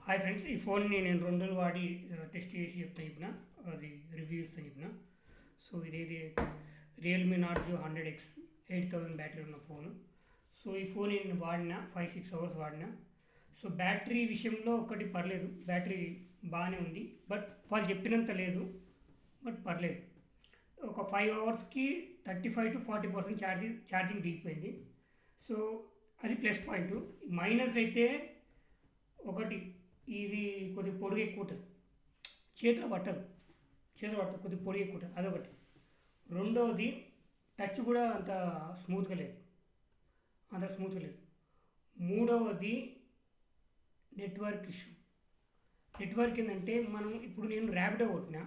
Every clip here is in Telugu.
హాయ్ ఫ్రెండ్స్, ఈ ఫోన్ని నేను 2 రోజులు వాడి టెస్ట్ చేసి చెప్తాను. అది రివ్యూ ఇస్తాను. సో ఇదేది రియల్మీ నార్జో 100X 8000 బ్యాటరీ ఉన్న ఫోను. సో ఈ ఫోన్ నేను వాడిన 5-6 అవర్స్ వాడిన. సో బ్యాటరీ విషయంలో ఒకటి పర్లేదు, బ్యాటరీ బాగానే ఉంది. బట్ వాళ్ళు చెప్పినంత లేదు, బట్ పర్లేదు. ఒక 5 అవర్స్కి 35 to 40% ఛార్జింగ్ దిగిపోయింది. సో అది ప్లస్ పాయింట్. మైనస్ అయితే ఒకటి, ఇది కొద్దిగా పొడుగు ఎక్కువ ఉంటుంది, చేతిలో పట్టదు, కొద్దిగా పొడుగు ఎక్కువ ఉంటుంది, అదొకటి. రెండవది, టచ్ కూడా అంత స్మూత్గా లేదు. మూడవది, నెట్వర్క్ ఇష్యూ. నెట్వర్క్ ఏంటంటే, మనం ఇప్పుడు నేను ర్యాపిడో కొట్టిన,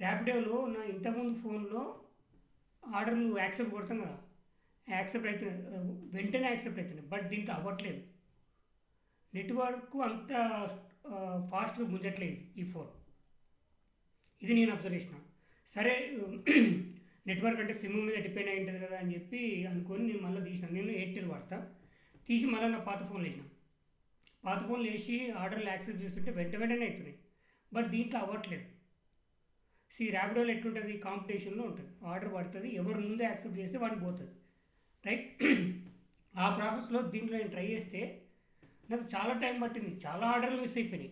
ర్యాపిడోలో నా ఇంతకుముందు ఫోన్లో ఆర్డర్లు యాక్సెప్ట్ కొడతాం కదా, యాక్సెప్ట్ అవుతున్నాయి, వెంటనే యాక్సెప్ట్ అవుతున్నాయి. బట్ దీంట్లో అవ్వట్లేదు. నెట్వర్క్ అంత ఫాస్ట్గా గుంజట్లేదు ఈ ఫోన్. ఇది నేను అబ్జర్వ్ చేసిన. సరే, నెట్వర్క్ అంటే సిమ్ మీద డిపెండ్ అయి ఉంటుంది కదా అని చెప్పి అనుకొని నేను మళ్ళీ తీసిన. నేను ఎయిర్టెల్ వాడతా, తీసి మళ్ళీ నా పాత ఫోన్లు వేసిన. పాత ఫోన్లు వేసి ఆర్డర్లు యాక్సెప్ట్ చేస్తుంటే వెంటనే అవుతున్నాయి. బట్ దీంట్లో అవ్వట్లేదు. ర్యాపిడోలో ఎట్లుంటుంది, కాంపిటీషన్లో ఉంటుంది. ఆర్డర్ పడుతుంది, ఎవరు ముందే యాక్సెప్ట్ చేస్తే వాడిని పోతుంది, రైట్. ఆ ప్రాసెస్లో దీంట్లో నేను ట్రై చేస్తే నాకు చాలా టైం పట్టింది. చాలా ఆర్డర్లు మిస్ అయిపోయినాయి.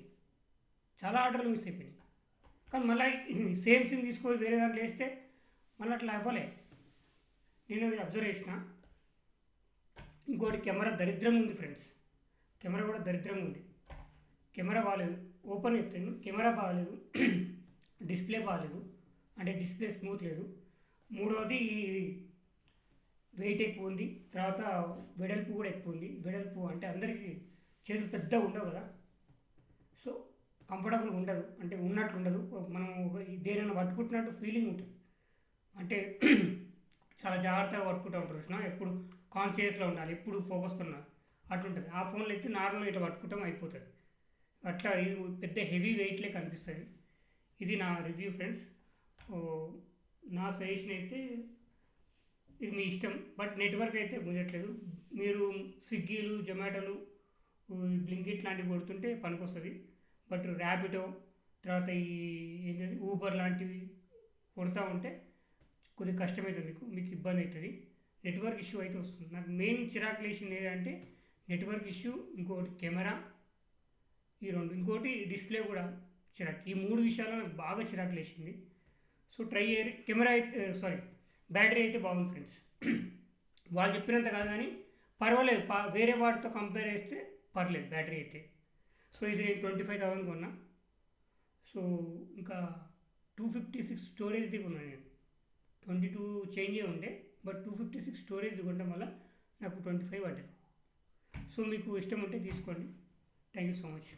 కానీ మళ్ళీ సేమ్ సిమ్ తీసుకొని వేరే దాంట్లో వేస్తే మళ్ళీ అట్లా అవ్వలే. నేను అది అబ్జర్వ్ చేసిన. ఇంకోటి, కెమెరా దరిద్రంగా ఉంది ఫ్రెండ్స్. కెమెరా కూడా దరిద్రంగా ఉంది. కెమెరా బాగాలేదు, ఓపెన్ చెప్తాను. కెమెరా బాగాలేదు, డిస్ప్లే బాగాలేదు, అంటే డిస్ప్లే స్మూత్ లేదు. మూడవది, వెయిట్ ఎక్కువ ఉంది. తర్వాత వెడల్పు కూడా ఎక్కువ ఉంది. వెడల్పు అంటే అందరికీ చేతులు పెద్దగా ఉండవు కదా, సో కంఫర్టబుల్గా ఉండదు, అంటే ఉన్నట్లు ఉండదు. మనం దేనైనా పట్టుకుంటున్నట్టు ఫీలింగ్ ఉంటుంది. అంటే చాలా జాగ్రత్తగా పట్టుకుంటూ ఉంటారు చూసినా, ఎప్పుడు కాన్షియస్లో ఉండాలి, ఎప్పుడు ఫోకస్తో ఉండాలి, అట్లుంటుంది. ఆ ఫోన్లో అయితే నార్మల్గా ఇట్లా పట్టుకుంటాం అయిపోతుంది. అట్లా ఇది పెద్ద హెవీ వెయిట్లే కనిపిస్తుంది. ఇది నా రివ్యూ ఫ్రెండ్స్. నా సజెషన్ అయితే ఇది మీ ఇష్టం. బట్ నెట్వర్క్ అయితే గుంజట్లేదు. మీరు స్విగ్గీలు, జొమాటోలు, బ్లింకిట్ లాంటివి కొడుతుంటే పనికొస్తుంది. బట్ ర్యాపిడో, తర్వాత ఈ ఏంటంటే ఊబర్ లాంటివి కొడతా ఉంటే కొద్దిగా కష్టమవుతుంది, మీకు ఇబ్బంది అవుతుంది. నెట్వర్క్ ఇష్యూ అయితే వస్తుంది. నాకు మెయిన్ చిరాకు లేచింది ఏంటంటే నెట్వర్క్ ఇష్యూ, ఇంకోటి కెమెరా, ఈ రెండు, ఇంకోటి డిస్ప్లే కూడా చిరాకు. ఈ 3 విషయాలు నాకు బాగా చిరాకు లేచింది. సో ట్రై చేయాలి. కెమెరా అయితే బ్యాటరీ అయితే బాగుంది ఫ్రెండ్స్. వాళ్ళు చెప్పినంత కాదు కానీ పర్వాలేదు, వేరే వాటితో కంపేర్ చేస్తే పర్లేదు బ్యాటరీ అయితే. సో ఇది నేను 25,000 కొన్నా. సో ఇంకా 256 స్టోరేజ్ది కొన్నాను నేను. 22 చేంజే ఉండే, బట్ 256 స్టోరేజ్ది కొనడం వల్ల నాకు 25 పడ్డది. సో మీకు ఇష్టం ఉంటే తీసుకోండి. Thank you so much.